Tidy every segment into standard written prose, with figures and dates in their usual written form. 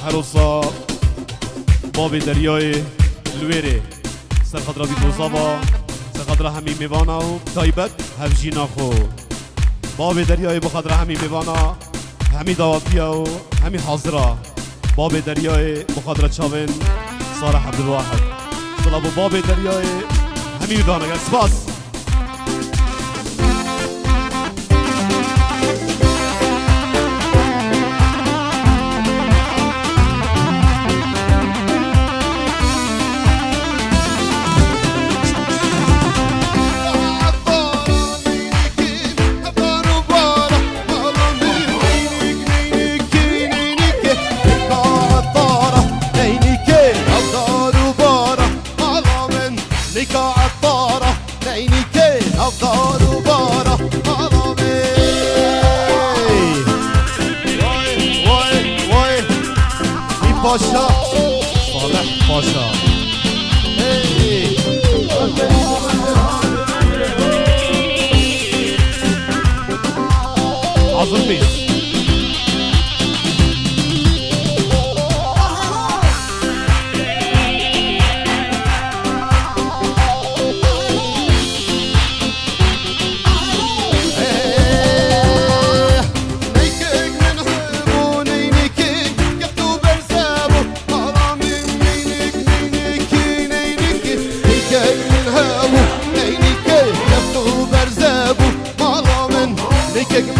هروسا باب دریای لویره سرخدرا بی دوزابا سرخدرا همی میوانا و تایبت هفجینا خو باب دریای بخدرا همی میوانا همی داواتیا و همی حاضرا باب دریای بخدرا چاوین صالح عبدالواحد طلب باب دریای همی میوانا سپاس Paşa Salih Paşa hey. Hazır mıyız?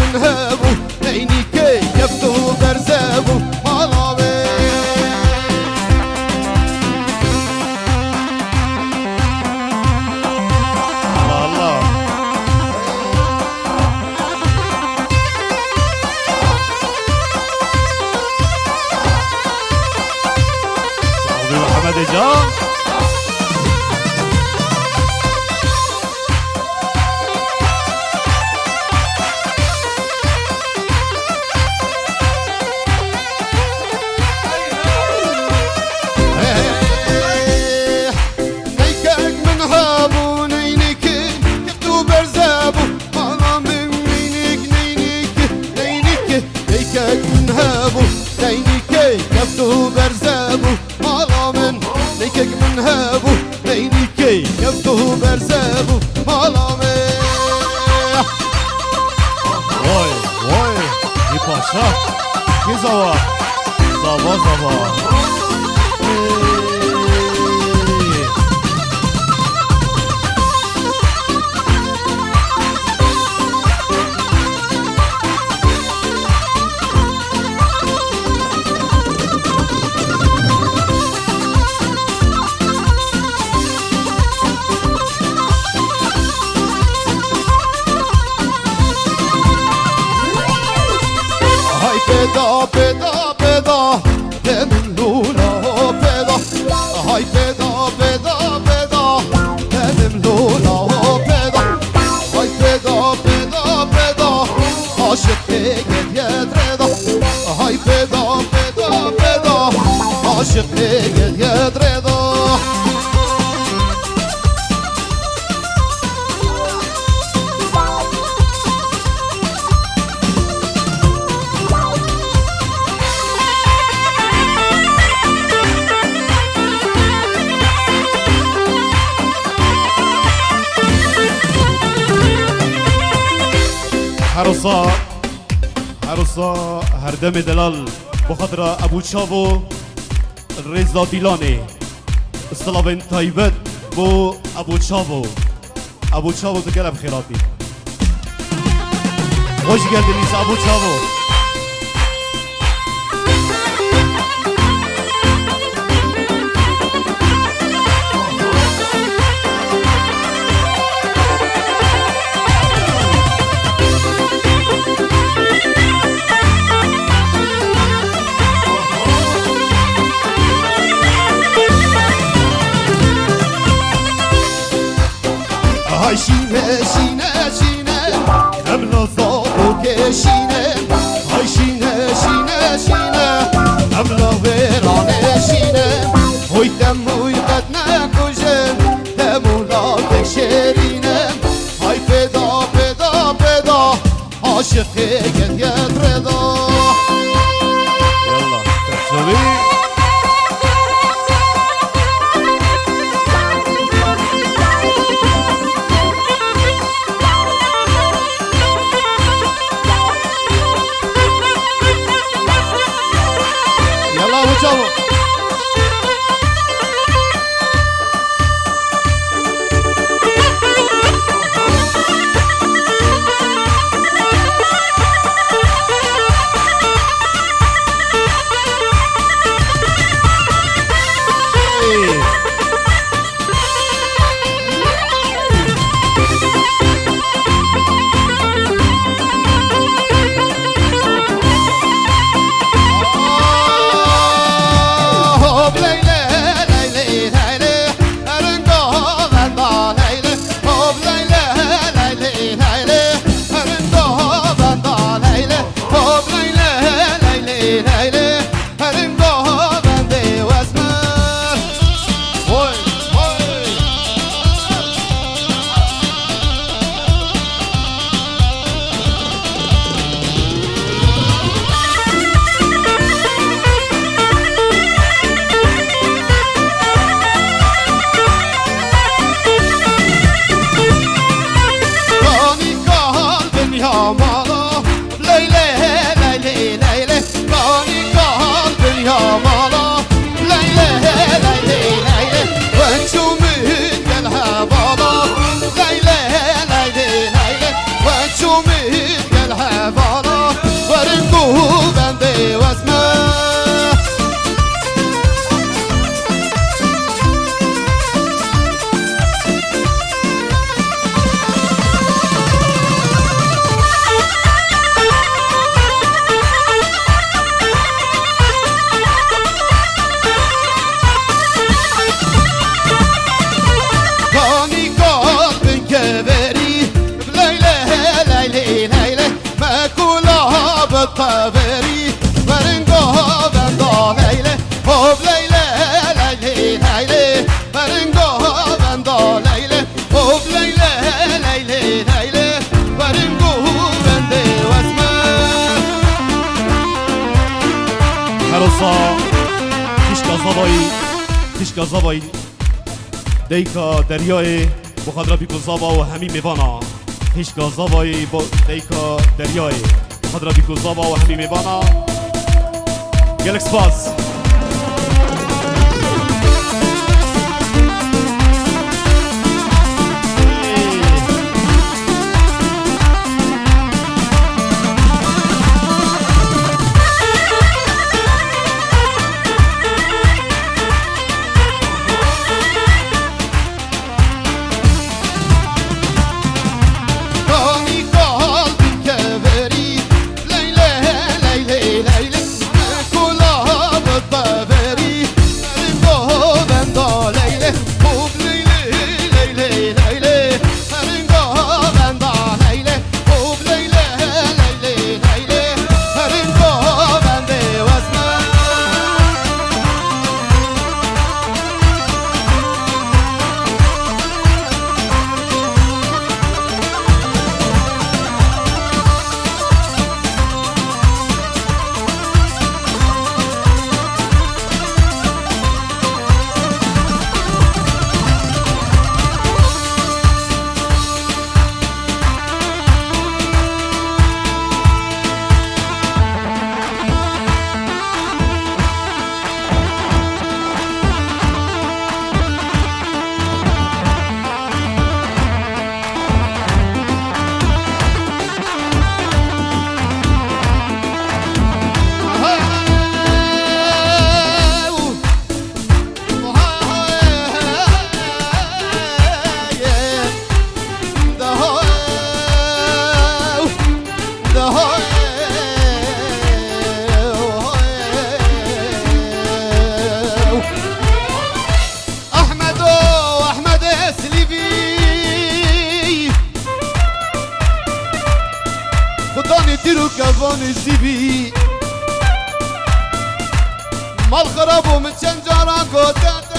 من هابو عيني كي يفتو برزابو مالاوي الله صاحبي محمد جان يفتو برزابو مالا من ليكك من هابو عينيكي يفتو برزابو مالا من واي واي دي باشا كي زوا زوا زوا Peda peda peda demin lula peda hay peda peda peda demin lula peda hay peda peda peda aşık gel yedreda hay peda peda peda aşık gel yedreda عروسا هردم دلال بخاطر ابو چاو رضا دیلانی اصطلاح تایبت بو ابو چاو تو گلب خیراتی خوش geldiniz ابو چاو Ay şine şine şine Emla zabu keşine Ay şine şine şine Emla verane şine Oy temu yqetne kujen Temu la tekşerine Ay peda peda peda Aşık get yetreda تشکا زبای دیکا دریای بخاطر بیکو زبا و همی میوانا تشکا زبای دیکا دریای بخاطر بیکو زبا و همی میوانا گلک سپاس كفاني زيبي مال خراب ومن شنجارا قدادو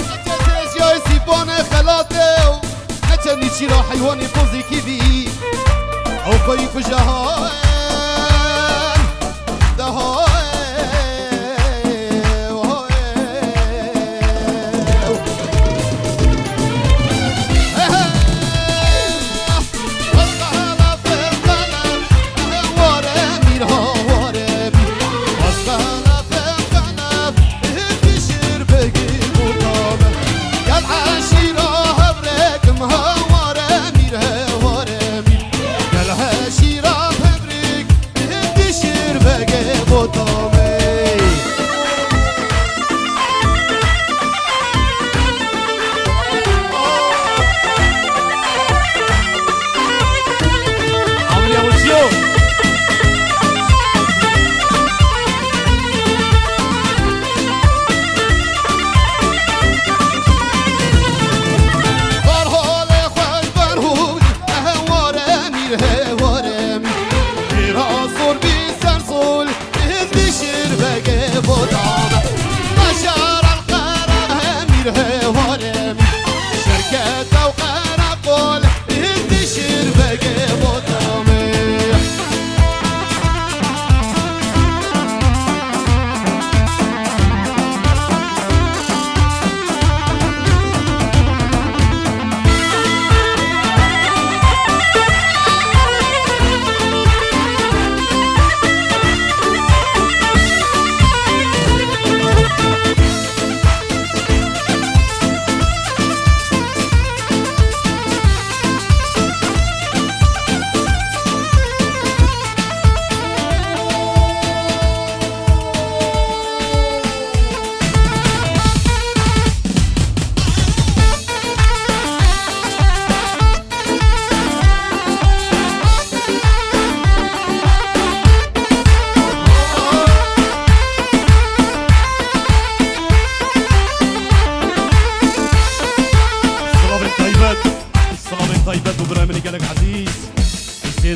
نتشتش يا سيباني خلاتو نتشني تشيرا حيواني فوزي كيبي او خوي كجهان دهان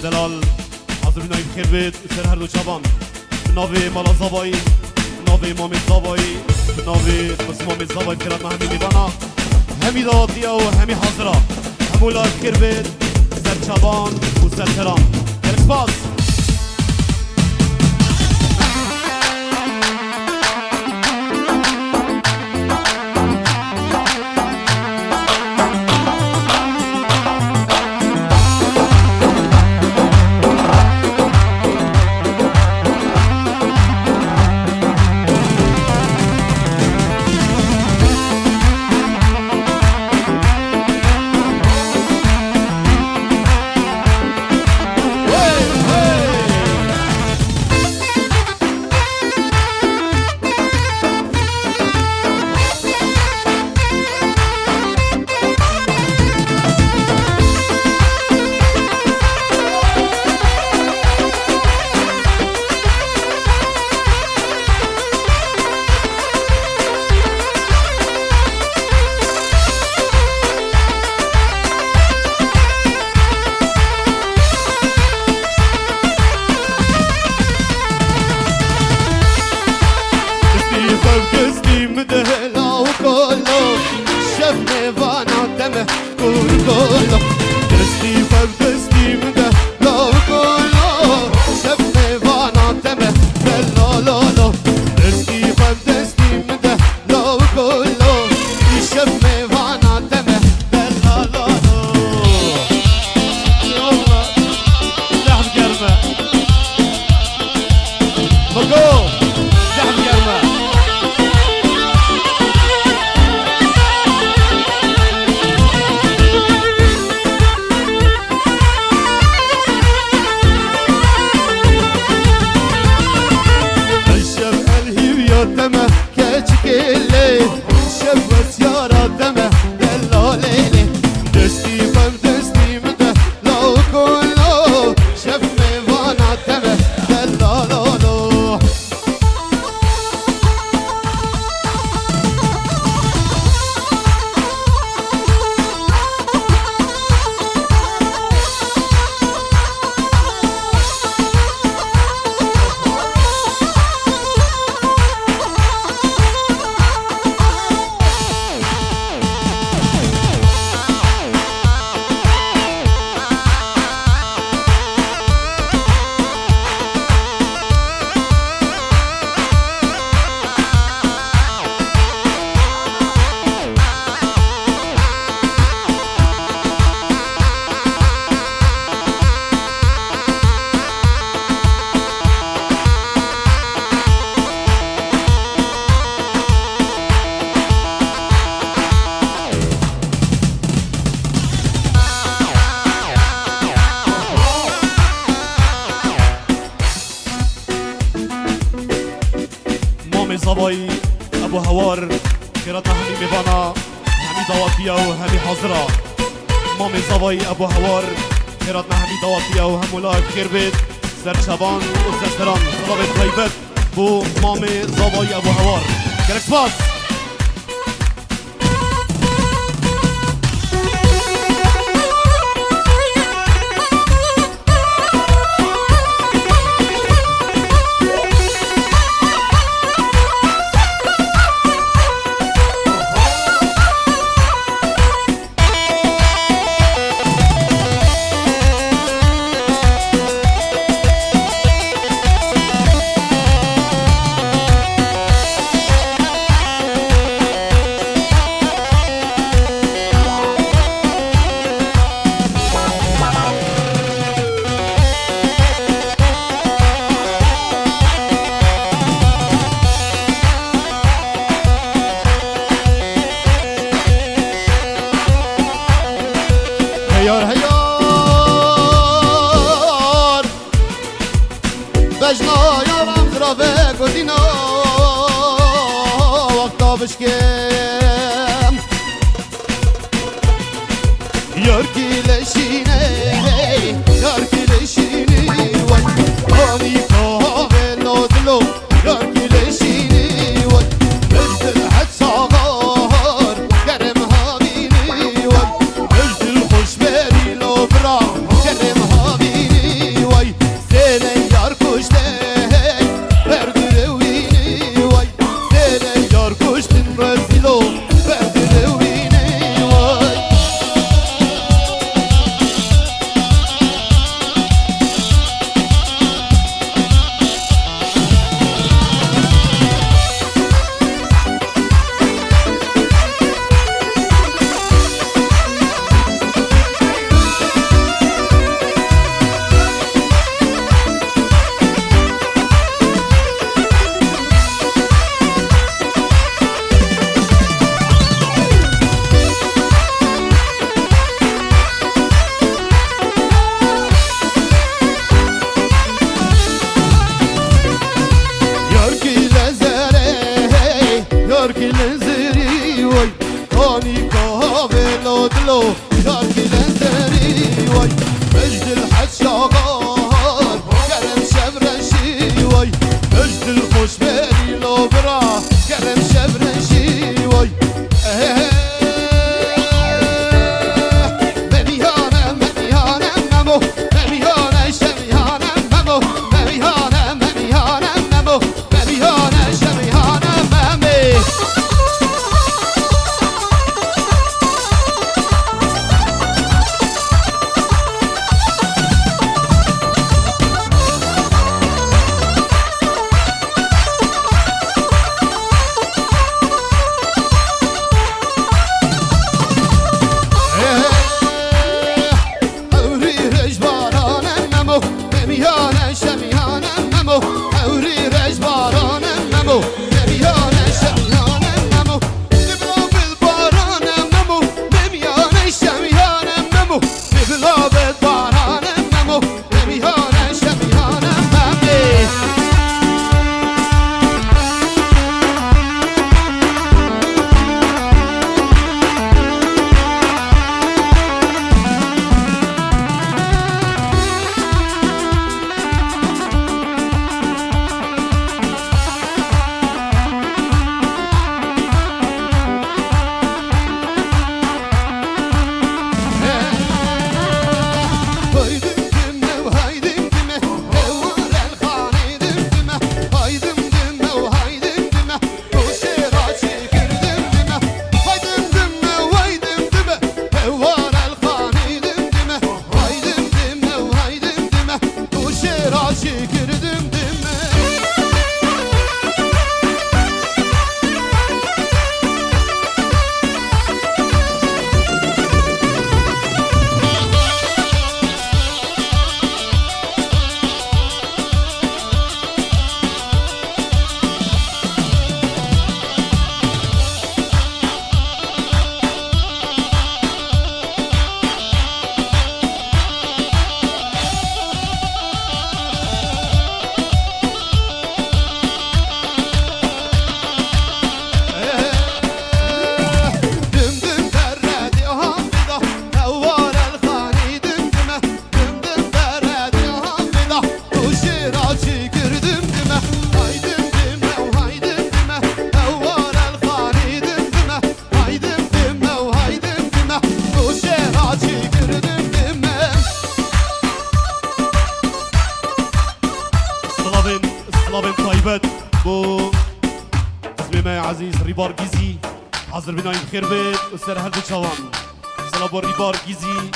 دلال حاضر بینایی بخیر بید سر هر دو چبان ناوی مالا زبایی ناوی مامی زبایی ناوی بس مامی زبایی بخیرات ما همی میبانا همی دادیه و همی حاضره همولا بخیر بید سر چبان و سر تران گلک باز مده لاو کلو شب میوانا دمه کل کلو دستی خب دستی مده لاو کلو شب میوانا دمه بلا لالا دستی خب دستی مده لاو کلو شب میوانا دمه بلا لالا يلا لحم قرمة بقول لحم قرمة الشب الهي يا دمه كاچكلي شب وسيارة دمه دلا ليلي دستي فم دستي مده لو كله شب ميوانا دمه دلا لولو مامي زباي ابو هوار كراتنا همي ميفانا همي دواتيا وهمي حاضرة مامي زباي ابو هوار كراتنا همي دواتيا وهم لايف خير بيت سر شبان وسستران صلابت غيبت بو مامي زباي ابو هوار كرك سباس هيار هيار بجنا يارم زرافه گزینا وقتا بشکم یار کی لشینه یار کی لشینی وای آنی کاوه لادلو یار کی لشینی وای مجد الحد ساغار گرم هاوینی وای مجد الخوش بری لو برا گرم هاوینی وای سیله یار کشته بردروینی وای سیله یار کشتن رزیلو بردروینی وای ما عزیز ریبار گیزی حاضر بنایم خیر بید و سر هر دو چوان سلام با ریبار گیزی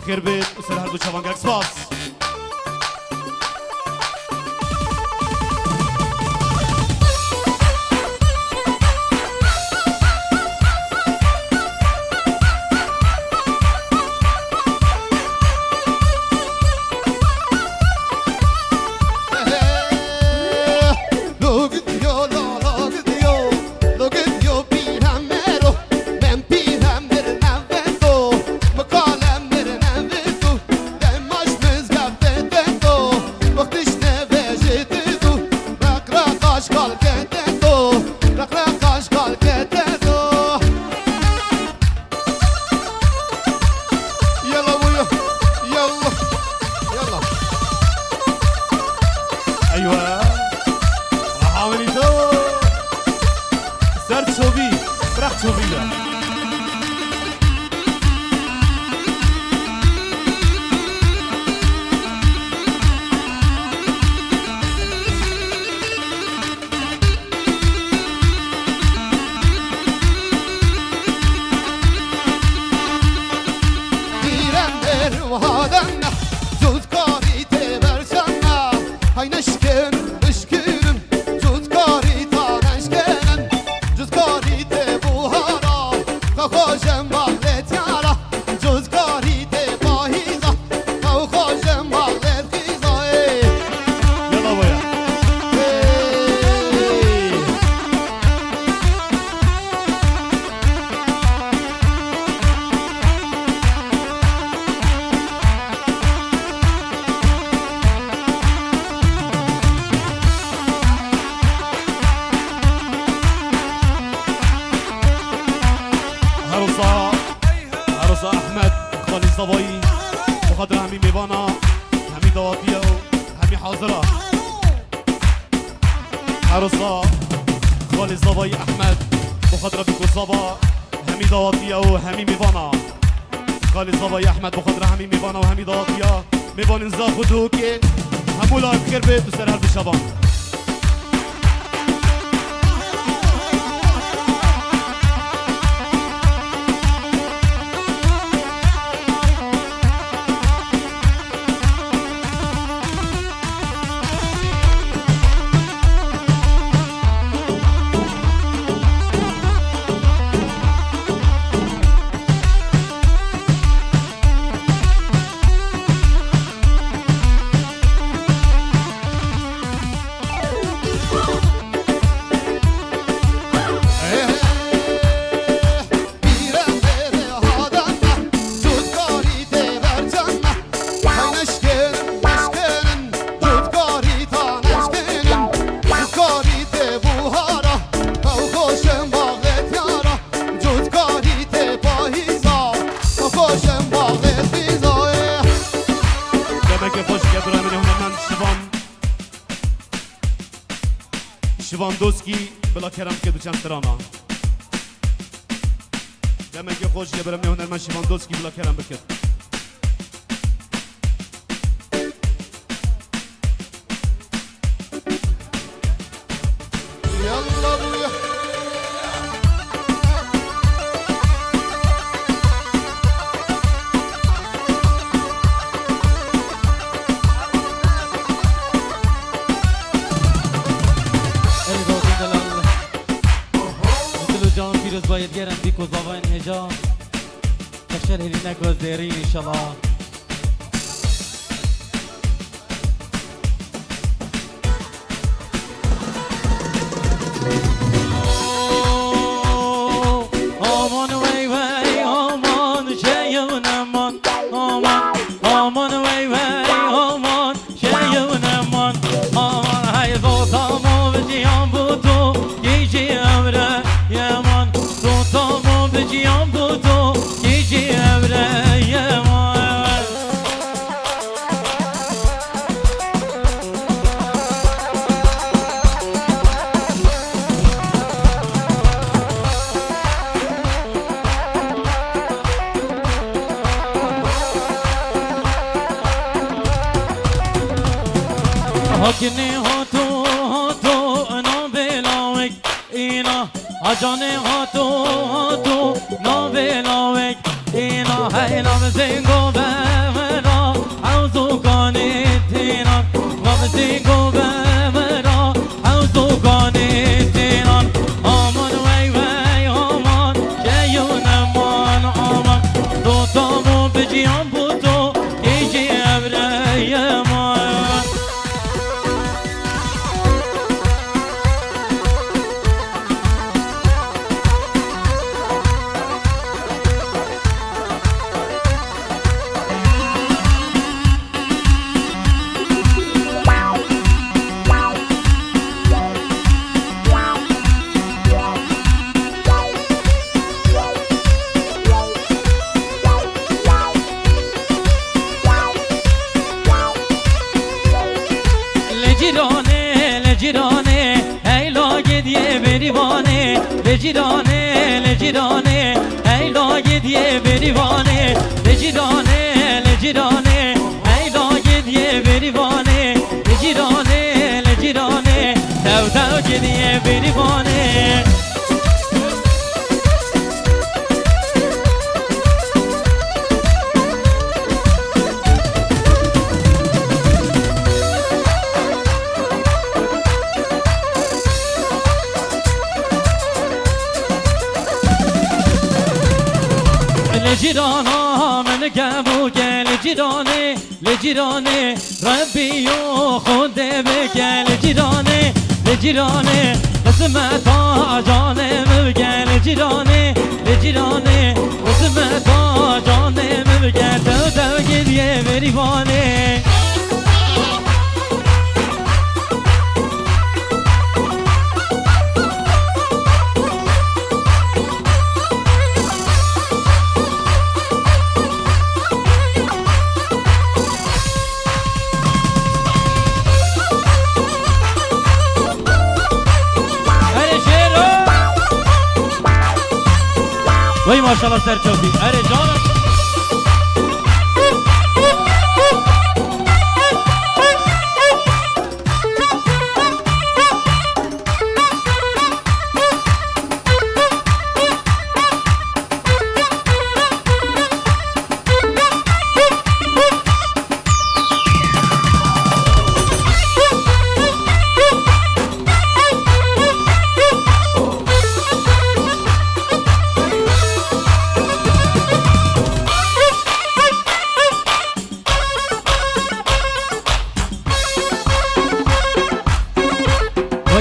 خیر بید و سر هر دو چوان گرک سپاس صبایی بخاطر همین میوانا همین دواتیه و همین حاضره عروسا خالی صبایی احمد بخاطر بکو صبا همین دواتیه و همین میوانا خالی صبایی احمد بخاطر همین میوانا و همین دواتیه میوان انزا خودو که همولا بخیر بید و سر هر بشبان شواندوسکی بلا کرم که دو چند ترانا دمه که خوش که برم هنرمند شواندوسکی بلا کرم بکرد یالا بویا پیروز باید گرم بیکوز بابا این هجا تشر هلی نگوز دیری انشالله آمان وی وی آمان شیون امان آمان آمان وی وی آمان شیون امان آمان های زوتامو بجیان بودو گیجی امره یمان زوتامو بجیان بودو گیجی امره یمان اینا آجانه هاتو ناوه ناوه اینا هی نام زنگو بمرا حوزو کانی تینان نام زنگو بمرا حوزو کانی تینان آمان وی وی آمان جیونمان آمان دوتامو بجیان بودو ایجی ابره مان لجیرانه ای لاگه دیه بریوانه لجیرانه ای لاگه دیه بریوانه لجیرانه ای لاگه دیه بریوانه لجیرانه تو دیه بریوانه لجیرانا من گبو گل لجیرانه ربی و خود بگل لجیرانه قسمت ها جانم بگل لجیرانه قسمت ها جانم بگل تو گریه بریوانه وای ماشاءالله سرچوبی اره جانم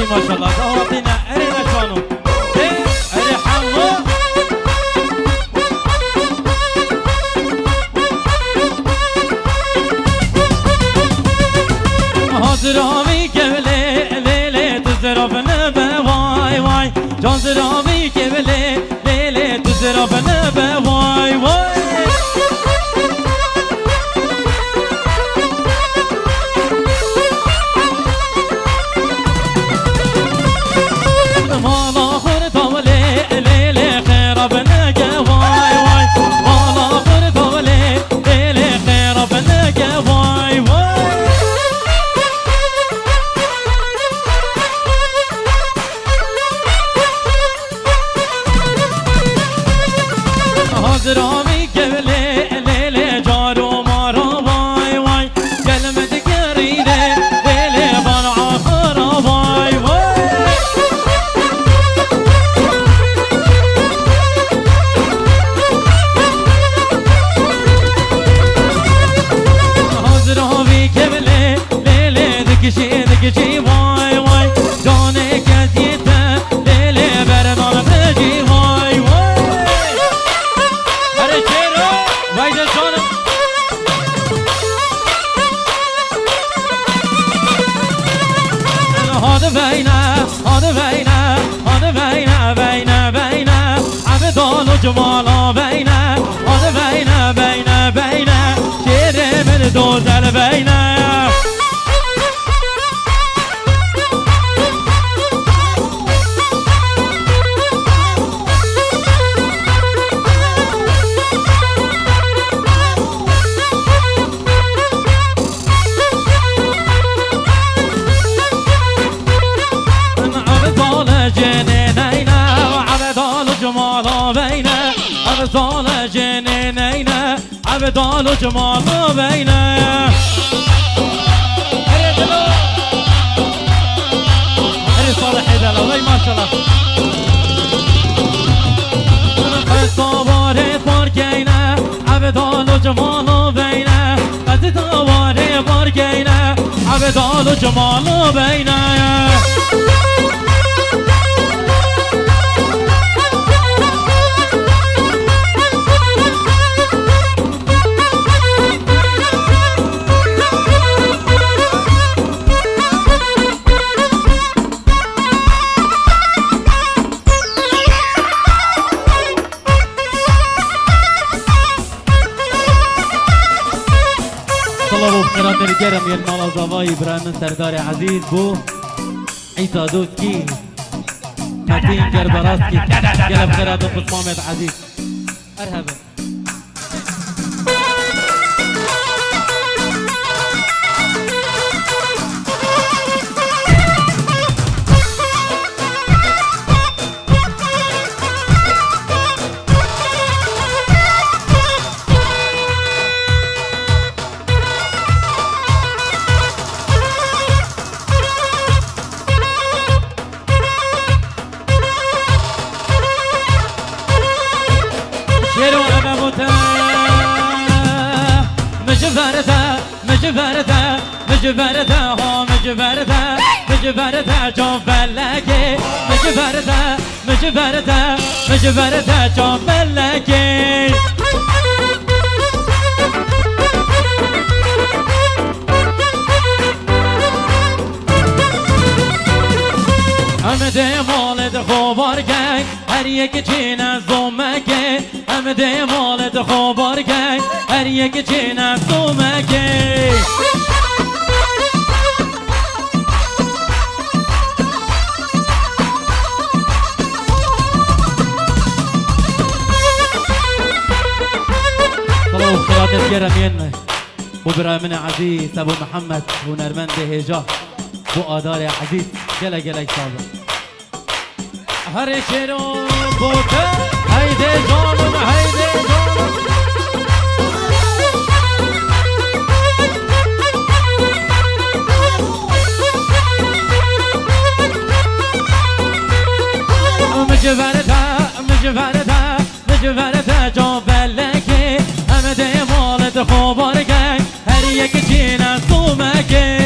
ماشاءالله دعواتنا ارينا شلونهم اري حمو حاضرامي كبلي ليلة تزرفنا بواي واي جان زرامي كبلي ليلة تزرفنا بواي واي حاضرامي كبلي ليلي جارو مارو واي واي كلمة قرينة ليلي برع خرا واي واي حاضرامي كبلي ليلي دكشي واي واي جاني كزيته ليلي برنامج بجي واي واي بين عبدال وجمال بين شير من دوزل بين عبدال جنين ابدال و جمال و بینه هری صالحی دلاوی ماشالله قصواره بارگینه ابدال و جمال و بینه قصواره بارگینه ابدال و جمال و بینه طلبوا بخيرات الجرم يلمال زواي ابراهيم سردار عزيز بو عيسى دوسكي متين جربراسكي قلب خيرات بصمامة عزيز ارهبا شيرو أبوته مجبرته مجبرته مجبرته ها مجبرته مجبرته جون فلكي مجبرته مجبرته مجبرته جون فلكي همده مالت خوبار گنگ هر یک چین از دومگه همده مالت خوبار گنگ هر یک چین از دومگه طلعوا خيرات الجرمين وبرامن عزيز ابو محمد ونرمند هجا بو آدار عزيز گله گله سازه هر شیرو بوته هیده جانم هیده جانم مجبرته مجبرته مجبرته جان بلکه همه ده مالت خوبارگه هر یک چین از دومگه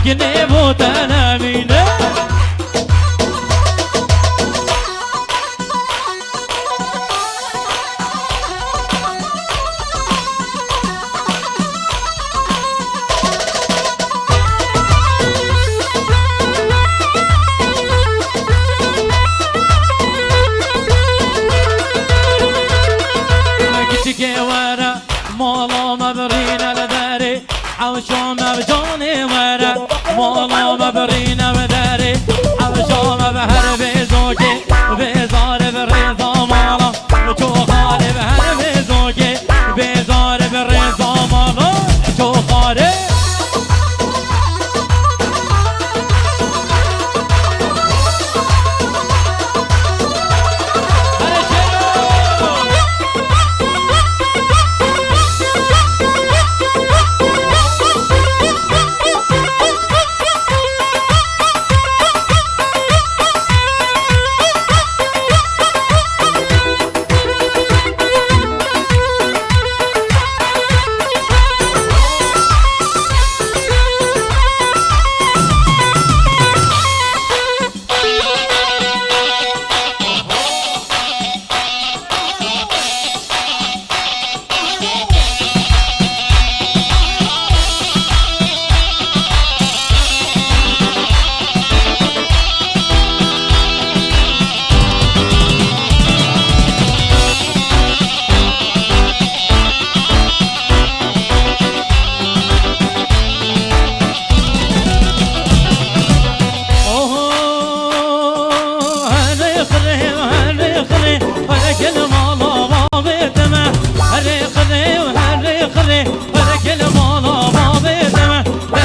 مسكني موت انا مينه مولا مبرين لداري حوشو مبجوني ورا مولا مبرين بداري حوشو مبهر بزوجي بزار بالرضا مالا شو خالي بهر بزوجي بزار بالرضا مالا شو خالي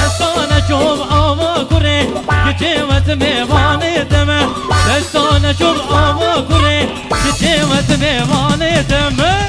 دستان شب آوا کره چیمت میوانه دمه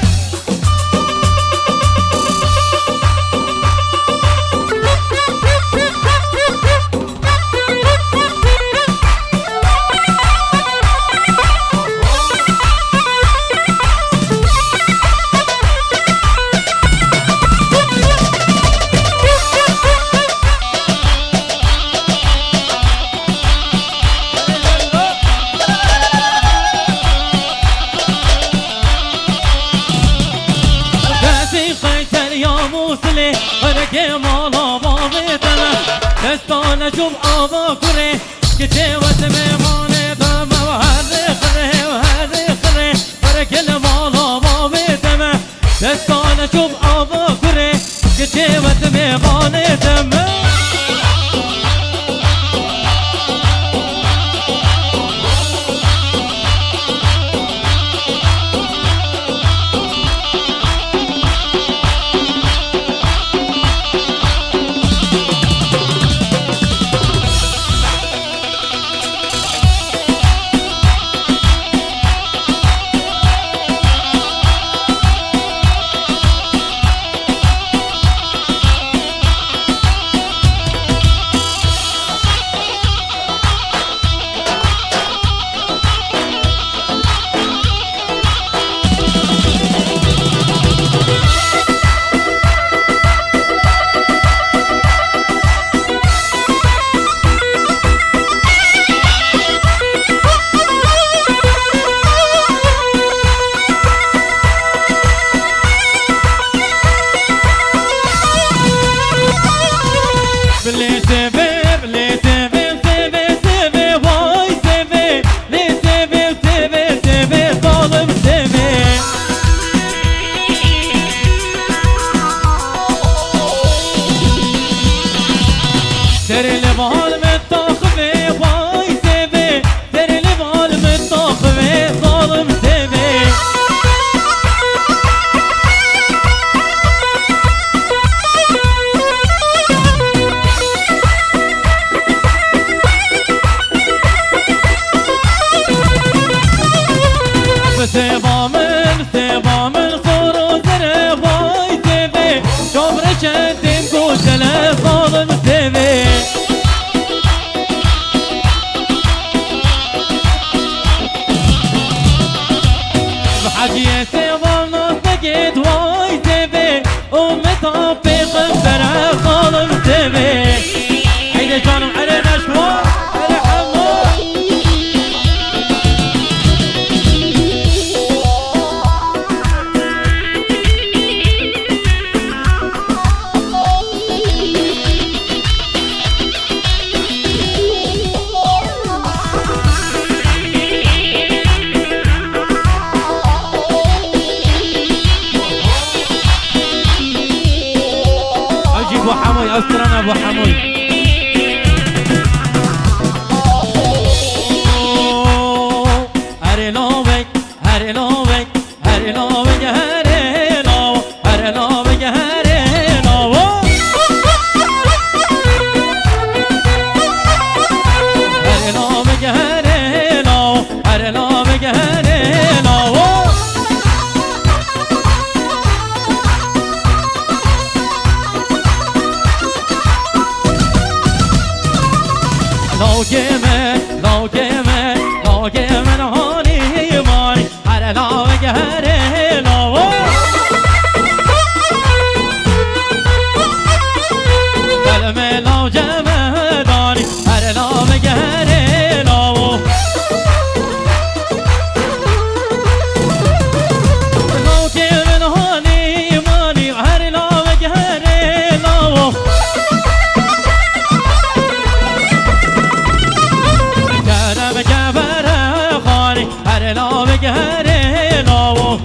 دستان شب آوا کره که چیمت میوانه دمه و هر خره و هر خره برکل مالا با میدمه دستان شب آوا کره که چیمت میوانه دمه ابو حموي استرنا ابو حموي هري لوبك هري لوبك هري لوبك هري لو هري لوبك هري لو هري لوبك هري لو هري لوبك هري لو لو جمل لو جمل لو جمل هوني ماني هر لو جهري لو كلمة لو جمداني هر لو جهري لو لو جمل هوني ماني هر لو جهري لو هر لو بگهره لو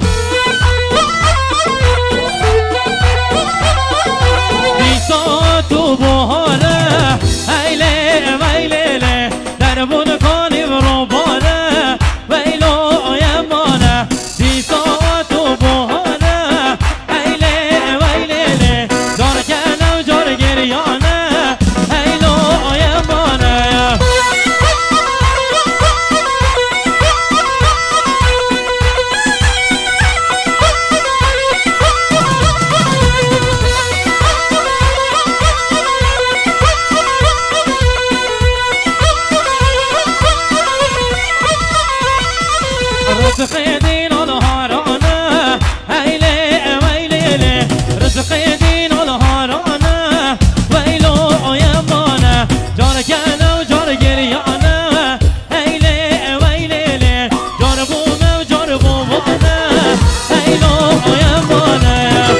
بیسا تو بحاله ایله ویله دربون کنی برو باره ویلو یمانه بیسا تو بحاله ایله ویله جار کنم جار گریانه ایلو یمانه رزق دين الهارانه هيله ويليله رزق دين الهارانه ويلو يمانه جار كانه وجار جريانه هيله ويليله جار بومه وجار بومانه هيلو يمانه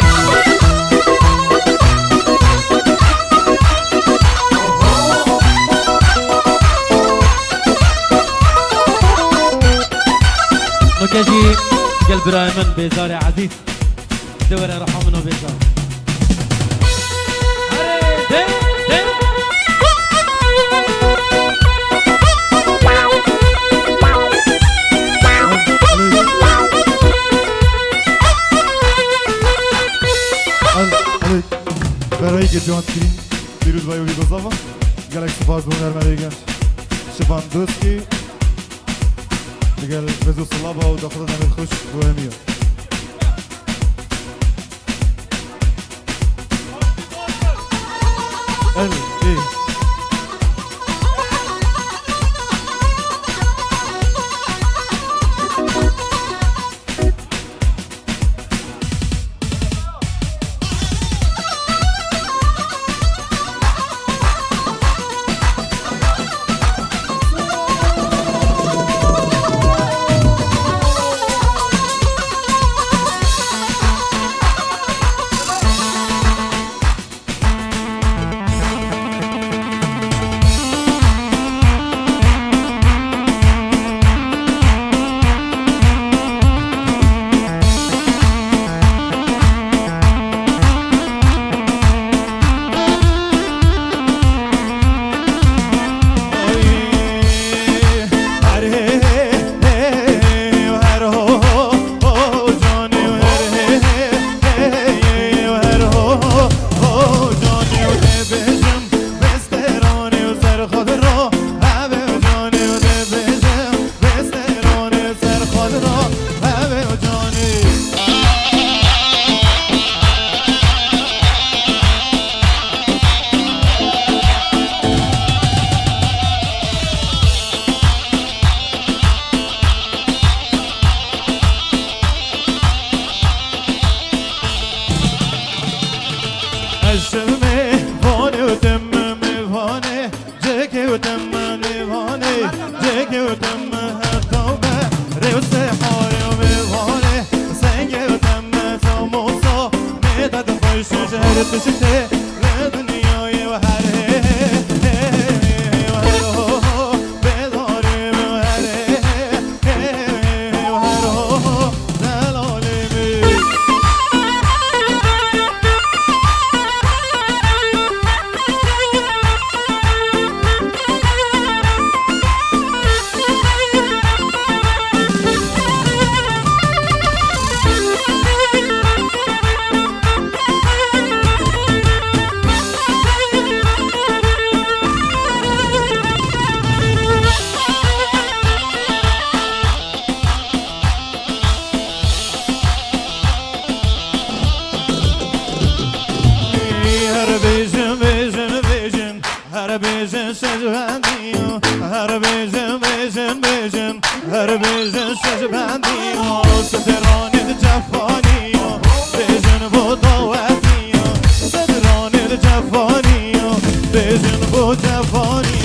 نكجي قلب رايمن بيزار عزيز دور رحمنا بيزار برای که جوان کریم دیروز بایو بیگذافا گلک سپاس به هنرمنده گنج شفان دوستی دیگر بزو صلابا و داخل نمید خوش بوهمیه ای هر بیجن شجبندیم هر بیجن بیجن بیجن هر بیجن شجبندیم سترانی جفانی بیجن بود داوتی سترانی جفانی بیجن بود جفانی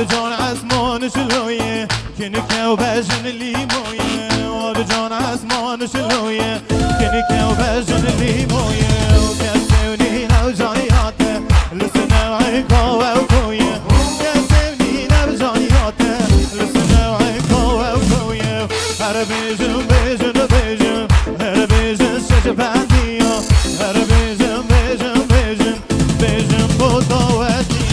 جان اسمان شلویه کنی که و بجن لیمویه جان اسمان شلویه کنی که و بجن لیمویه کسونی نو جانیاته لسنه وی کوه و کویه کسونی نو جانیاته لسنه وی کوه و کویه هر بیجن بیجن بیجن هر بیجن شش بندیه هر بیجن بیجن بیجن بیجن بوداوتی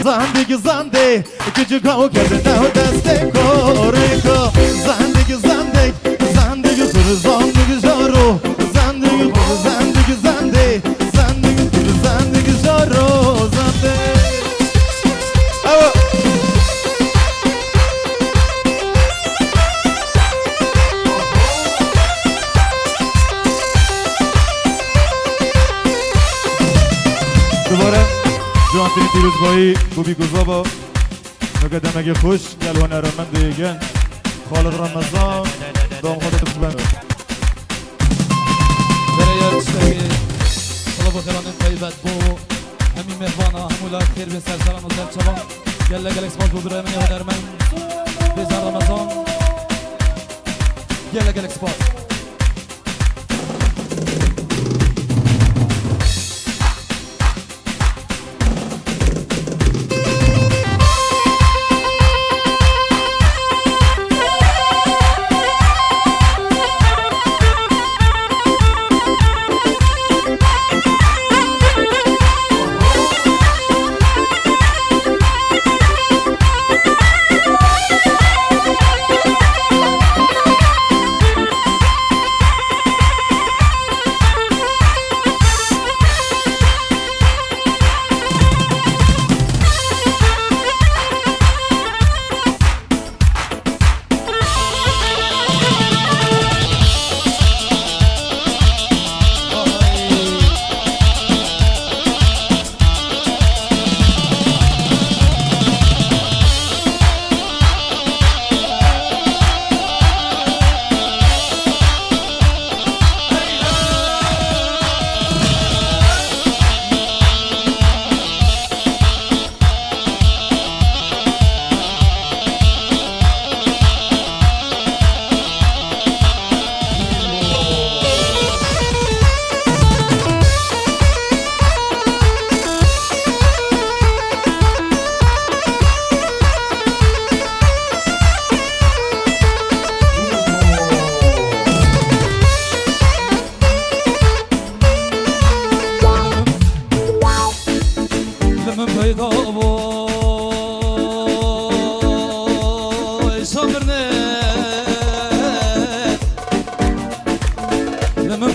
زندگی زنده گجو گاو کرده نه دسته کارکا زندگی زنده زندگی تو زندگی جارو زندگی تو زندگی زنده زندگی تو زندگی جارو زنده دوباره جوانترین دیروزگاهی بوبی گذابا مقدمه خوش گل هنرمند دیگه خالد رمضان دامخواد بند برای تشتاقی طلب و خیران طیبت بو همین مهوانا همولا خیر به سرسران و زرچوان گله گل اکسپاز بو برای من هنرمند بیزن رمضان گله گل اکسپاز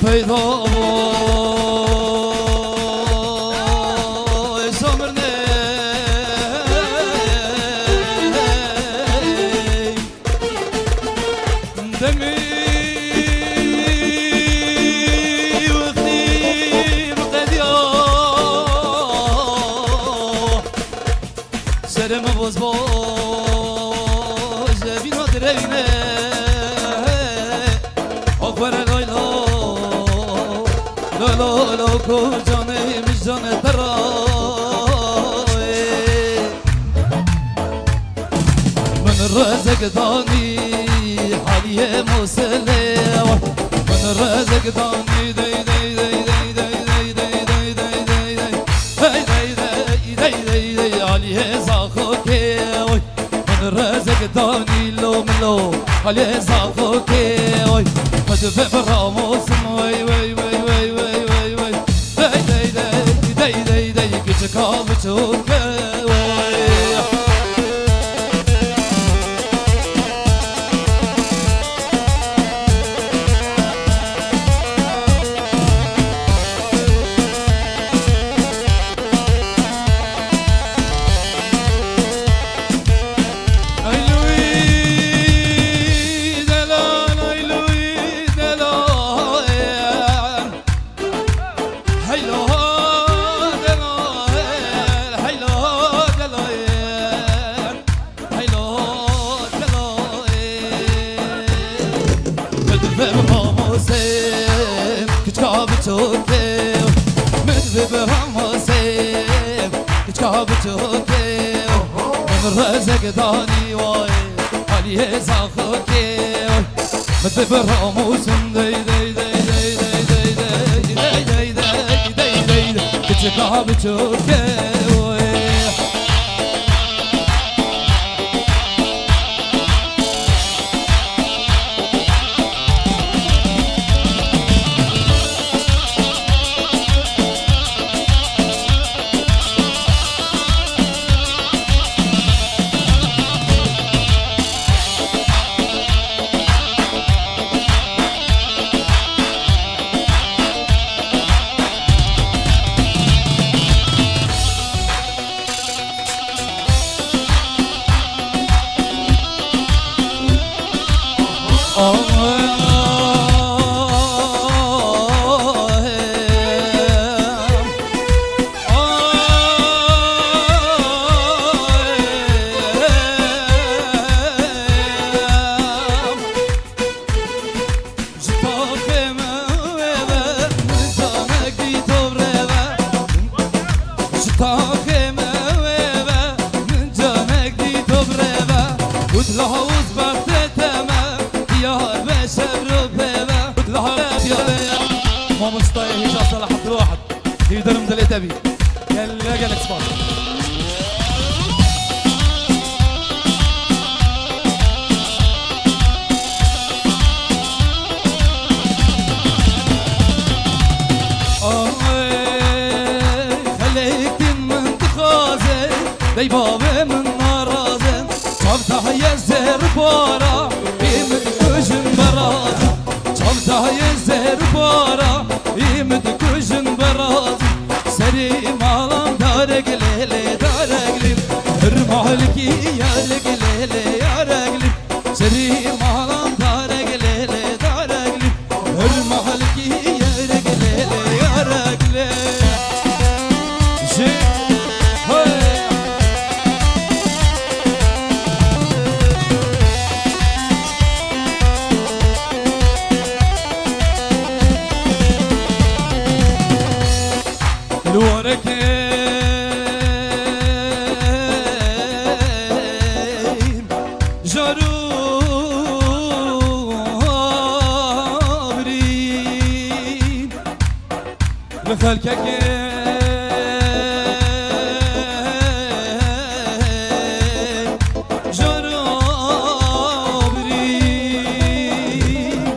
پیدا سامرنه دمی وقتی بقدیا سرم باز بینا درینه آخبر لایلا لا لا کو جانه مجان ترای من رزق دانی حالی مسله من رزق دانی دی دی دی دی دی دی دی دی دی دی دی حالی زاخو که من رزق دانی لو ملو حالی زاخو که مدفع فراموسم وی وی وی وی وی وی وی دی دی دی دی دی دی küçük avuçuk رزق دانی وای حالی زاخو که مد براموسم دی دی دی دی دی دی دی دی دی دی دی کچکا بچوکه يدرم دلي تبي قال لك صباح خليك من تخازي دي بابي من نارازن صبتها يزهر بارا يمد كوجن براز صبتها يزهر بارا يمد كوجن براز سري مالام دارق ليلي دارق لي هرمالكي يارق ليلي يارق لي سري مالام دارق ليلي دارق لي هرمالكي يارق ليلي يارق لي الورك جارورين لخلكك جارورين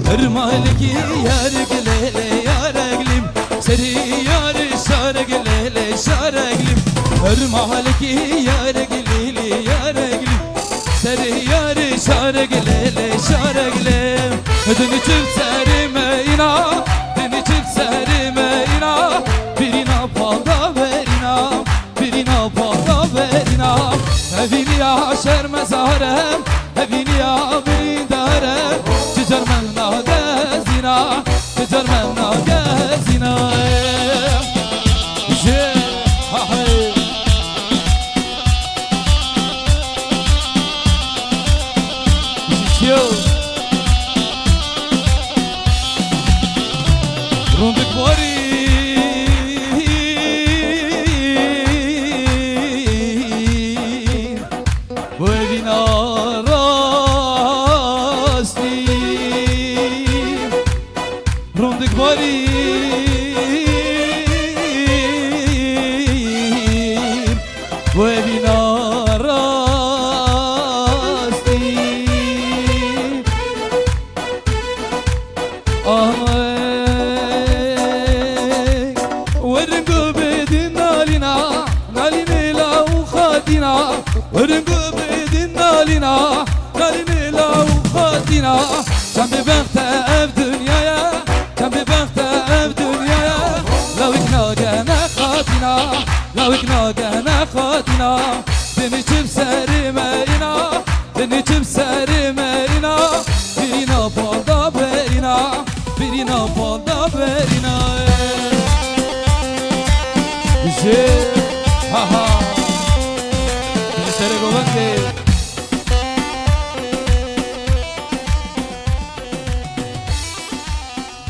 هرمالكي يارق ليلي يارق ليم سري شارق ليلي شارق ليم هرمالكي يارق ليلي يارق ليم سري شارق ليلي شارق ليم هدني جبت سري مينا ببینا راستی ورنگو بدین نالینا نالینی لاو خاتینا ورنگو بدین نالینا نالینی لاو خاتینا كم ببخت اف دنيايا كم ببخت اف دنيايا لو كنا خاتنا لو كنا خاتنا بنجيب سري مرينا بنجيب سري مرينا برينا بالدا برينا برينا بالدا برينا جي ها ها سري قوانتي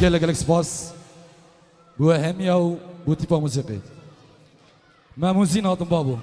gelek spas bu hemiya و bu tipa موسیقی مموزین هاتم بابو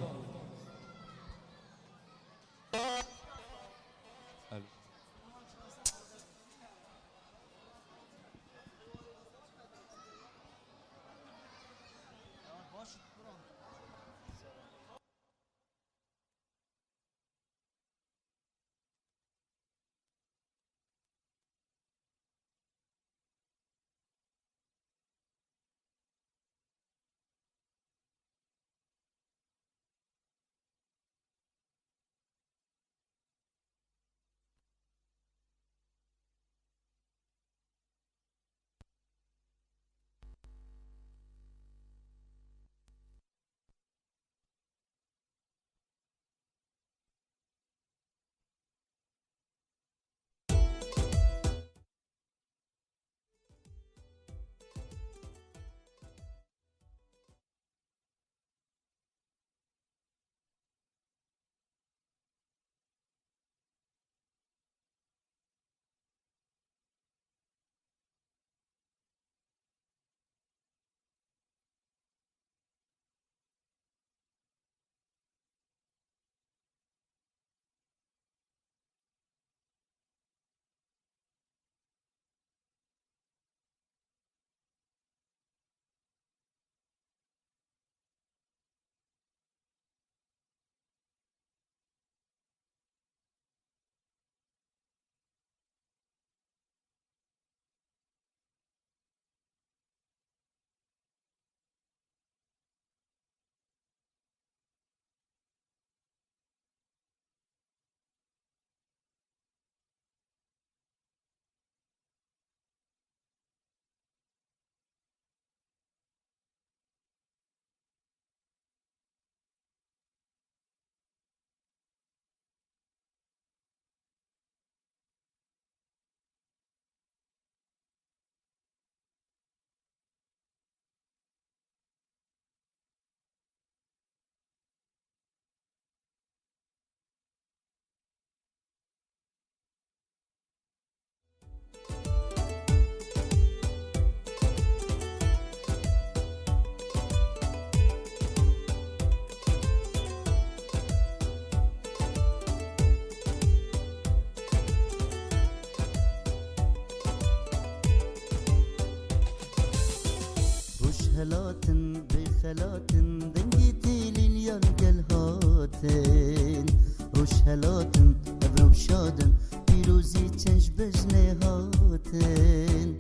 هلاتن بخلاتن دنگی تیلین یان گل هاتن روش هلاتن ابرو شادن پیروزی چنج بجنه هاتن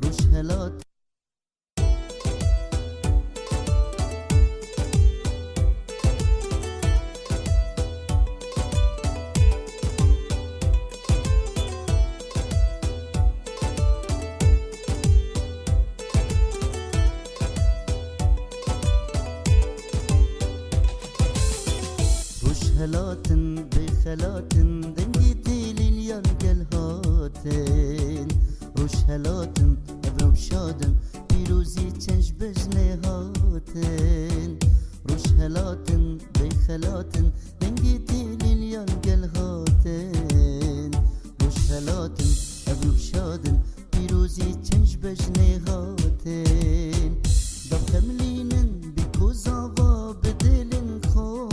روش هلاتن هلاتن بخلاتن دنگی تیلین یان گل هاتن روش هلاتن ابرو شادن پیروزی چنج بجنه هاتن روش هلاتن بخلاتن دنگی تیلین یان گل هاتن روش هلاتن ابرو شادن پیروزی چنج بجنه هاتن دم خملینن بیکو زاوا بدلن خو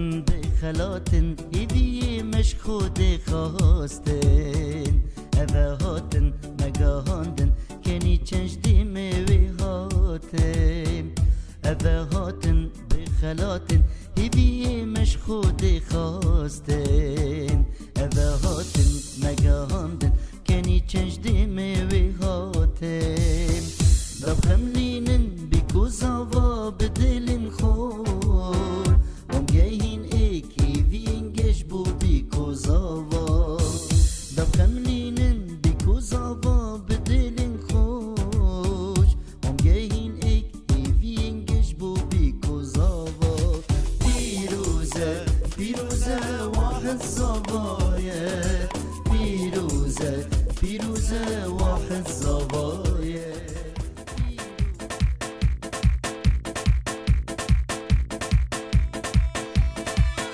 بخلاتن ایدی مش خود خواستن اوه هاتن مگاهاندن کنی چنج دیمه وی هاتن اوه هاتن بخلاتن ایدی مش خود خواستن اوه هاتن مگاهاندن کنی چنج دیمه